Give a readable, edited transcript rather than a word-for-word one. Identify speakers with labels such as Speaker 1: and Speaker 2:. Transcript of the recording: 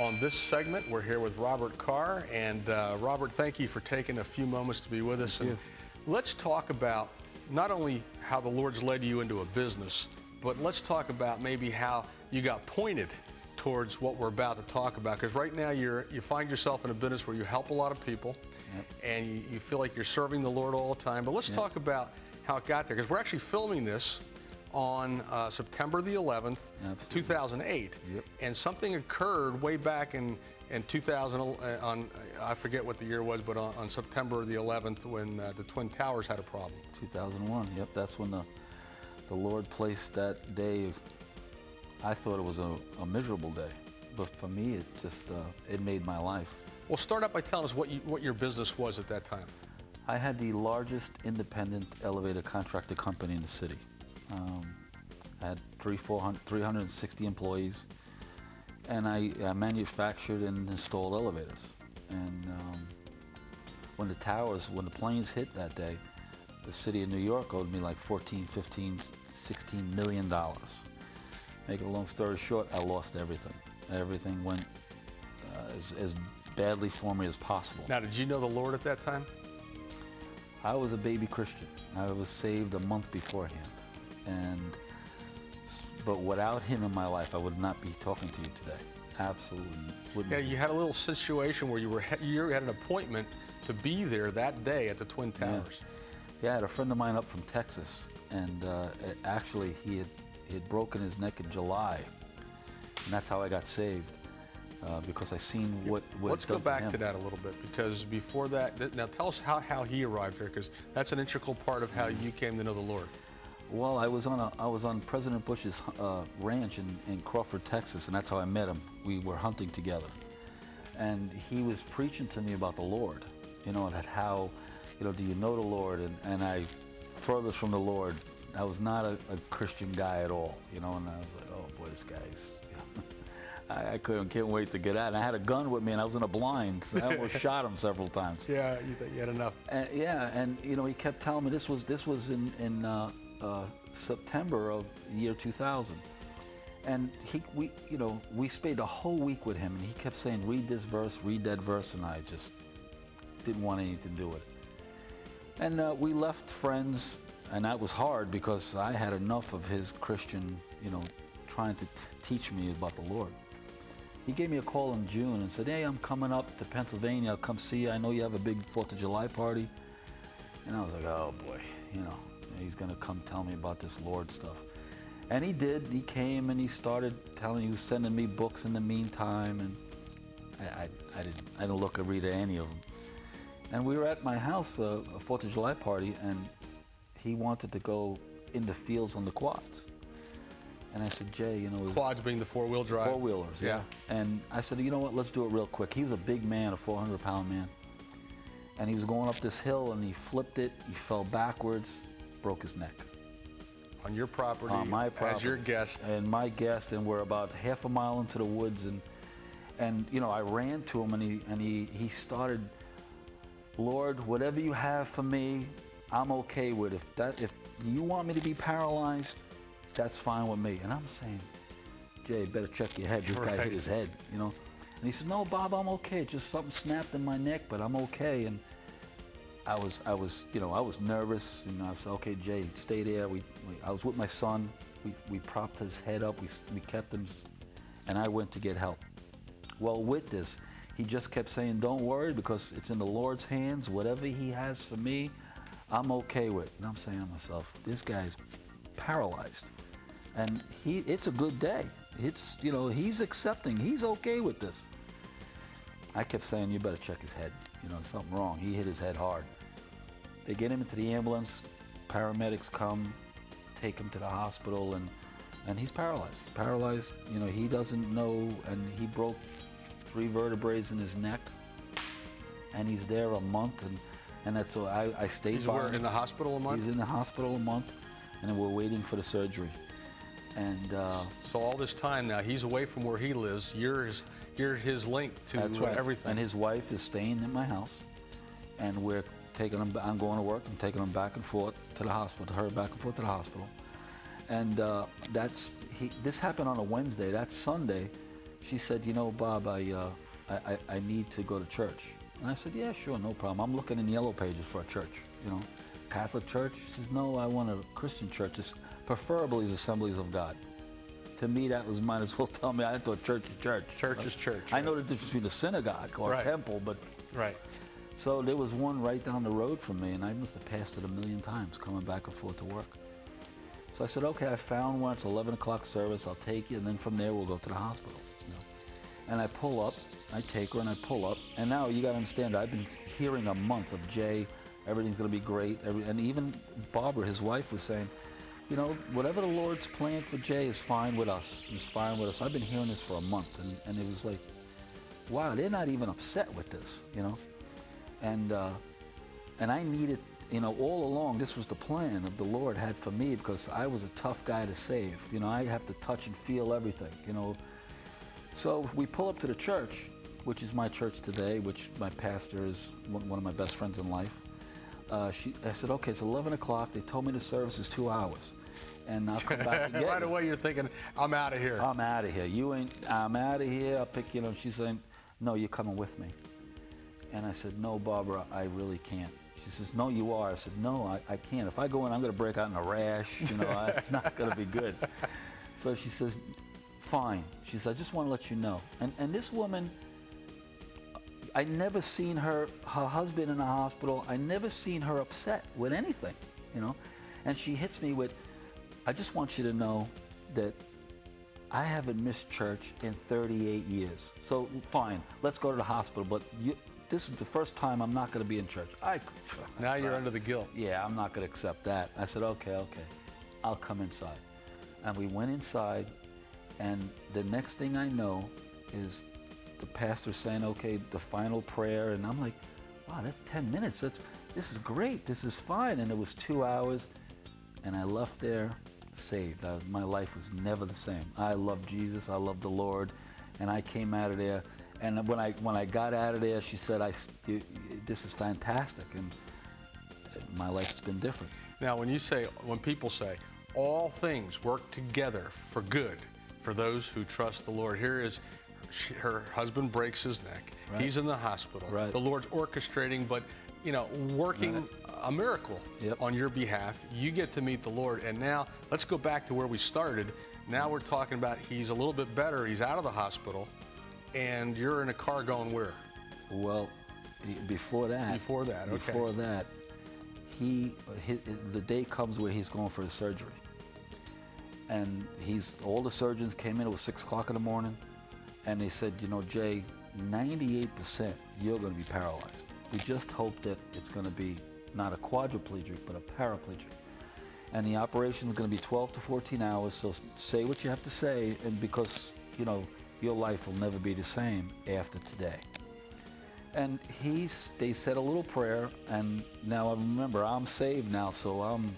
Speaker 1: On this segment, we're here with Robert Carr. And Robert, thank you for taking a few moments to be with us. And let's talk about not only how the Lord's led you into a business, but let's talk about maybe how you got pointed towards what we're about to talk about. Because right now you find yourself in a business where you help a lot of people, and you feel like you're serving the Lord all the time. But let's talk about how it got there, because we're actually filming this on September the 11th, 2008, and something occurred way back in 2000, I forget what the year was, but on September the 11th when the Twin Towers had a problem.
Speaker 2: 2001, yep, that's when the Lord placed that day. I thought it was a miserable day, but for me, it just, it made my life.
Speaker 1: Well, start out by telling us what your business was at that time.
Speaker 2: I had the largest independent elevator contractor company in the city. I had 360 employees, and I manufactured and installed elevators. And when the planes hit that day, the city of New York owed me like 14, 15, 16 million dollars. Make a long story short, I lost everything. Everything went as badly for me as possible.
Speaker 1: Now, did you know the Lord at that time?
Speaker 2: I was a baby Christian. I was saved a month beforehand. But without him in my life, I would not be talking to you today. Absolutely wouldn't.
Speaker 1: Yeah, you had a little situation where you had an appointment to be there that day at the Twin Towers.
Speaker 2: Yeah, I had a friend of mine up from Texas, and actually he had broken his neck in July, and that's how I got saved, because I seen what
Speaker 1: Let's go back to that a little bit, because before that, now tell us how he arrived there, because that's an integral part of how you came to know the Lord.
Speaker 2: Well, I was on President Bush's ranch in Crawford, Texas, and that's how I met him. We were hunting together, and he was preaching to me about the Lord, that how, do you know the Lord? And I, furthest from the Lord, I was not a Christian guy at all, and I was like, oh boy, this guy's, I can't wait to get out. And I had a gun with me, and I was in a blind, so I almost shot him several times.
Speaker 1: Yeah, you thought you had enough.
Speaker 2: And he kept telling me this was in September of the year 2000, and we spent a whole week with him, and he kept saying, read this verse, read that verse, and I just didn't want anything to do with it. And we left friends, and that was hard because I had enough of his Christian, trying to teach me about the Lord. He gave me a call in June and said, hey, I'm coming up to Pennsylvania, I'll come see you. I know you have a big 4th of July party. And I was like, oh boy, he's gonna come tell me about this Lord stuff. And he did. He came and he started telling, he was sending me books in the meantime, and I didn't look or read any of them. And we were at my house, a 4th of July party, and he wanted to go in the fields on the quads. And I said, Jay,
Speaker 1: quads being the four-wheel drive.
Speaker 2: Four-wheelers, yeah. And I said, you know what, let's do it real quick. He was a big man, a 400-pound man. And he was going up this hill, and he flipped it, he fell backwards, broke his neck.
Speaker 1: On your property,
Speaker 2: on my property,
Speaker 1: as your guest.
Speaker 2: And my guest, and we're about half a mile into the woods, and I ran to him, and he started, Lord, whatever you have for me, I'm okay with. If you want me to be paralyzed, that's fine with me. And I'm saying, Jay, better check your head. This guy hit his head, And he said, no, Bob, I'm okay. Just something snapped in my neck, but I'm okay. And I was nervous. I said, okay, Jay, stay there. I was with my son. We propped his head up. We kept him, and I went to get help. Well, with this, he just kept saying, don't worry, because it's in the Lord's hands. Whatever he has for me, I'm okay with. And I'm saying to myself, this guy's paralyzed, and it's a good day. It's, he's accepting. He's okay with this. I kept saying, you better check his head. Something wrong. He hit his head hard. They get him into the ambulance. Paramedics come, take him to the hospital, and he's paralyzed. Paralyzed, he doesn't know, and he broke 3 vertebrae in his neck, and he's there a month, and that's all. I stayed by him.
Speaker 1: In the hospital a month?
Speaker 2: He's in the hospital a month, and then we're waiting for the surgery. And
Speaker 1: so all this time now, he's away from where he lives. You're his link to everything.
Speaker 2: And his wife is staying in my house, and we're taking him. I'm going to work. I'm taking him back and forth to the hospital. To her back and forth to the hospital. And this happened on a Wednesday. That Sunday, she said, you know, Bob, I need to go to church. And I said, yeah, sure, no problem. I'm looking in the yellow pages for a church, you know. Catholic church? She says, no, I want a Christian church, preferably as Assemblies of God. To me, that was might as well tell me I thought church is church.
Speaker 1: Church is church.
Speaker 2: I know the difference between a synagogue or a temple, but...
Speaker 1: Right.
Speaker 2: So there was one right down the road from me, and I must have passed it 1,000,000 times coming back and forth to work. So I said, okay, I found one. It's 11 o'clock service. I'll take you, and then from there we'll go to the hospital. You know? And I pull up. I take her, and I pull up. And now you got to understand, I've been hearing a month of Jay. Everything's going to be great. And even Barbara, his wife, was saying, you know, whatever the Lord's plan for Jay is fine with us. It's fine with us. I've been hearing this for a month, and it was like, wow, they're not even upset with this, you know. And I needed, you know, all along, this was the plan of the Lord had for me, because I was a tough guy to save. You know, I have to touch and feel everything, you know. So we pull up to the church, which is my church today, which my pastor is one of my best friends in life. I said, okay, it's 11 o'clock. They told me the service is 2 hours. And I'll come back and get
Speaker 1: Right away you're thinking, I'm out of here.
Speaker 2: I'm out of here. I'm out of here. I'll pick you up. She's saying, no, you're coming with me. And I said, no, Barbara, I really can't. She says, no, you are. I said, no, I can't. If I go in, I'm going to break out in a rash. You know, it's not going to be good. So she says, fine. She says, I just want to let you know. And this woman, I never seen her husband in the hospital. I never seen her upset with anything, you know. And she hits me with, I just want you to know that I haven't missed church in 38 years. So fine, let's go to the hospital, but this is the first time I'm not going to be in church.
Speaker 1: Now you're under the guilt.
Speaker 2: Yeah, I'm not going to accept that. I said, okay, I'll come inside. And we went inside, and the next thing I know is the pastor saying, okay, the final prayer, and I'm like, wow, that's 10 minutes. This is great. This is fine. And it was 2 hours, and I left there saved. My life was never the same. I loved Jesus. I loved the Lord, and I came out of there. And when I got out of there, she said, this is fantastic, and my life's been different.
Speaker 1: Now, when people say, all things work together for good for those who trust the Lord, here is her husband breaks his neck. Right. He's in the hospital. Right. The Lord's orchestrating, but, you know, working a miracle on your behalf. You get to meet the Lord, and now let's go back to where we started. Now we're talking about he's a little bit better. He's out of the hospital. And you're in a car going where? Well,
Speaker 2: before that, the day comes where he's going for his surgery. And all the surgeons came in, it was 6 o'clock in the morning, and they said, you know, Jay, 98% you're going to be paralyzed. We just hope that it's going to be not a quadriplegic, but a paraplegic. And the operation is going to be 12 to 14 hours, so say what you have to say, and because, you know, your life will never be the same after today. And they said a little prayer, and now I remember I'm saved now, so I'm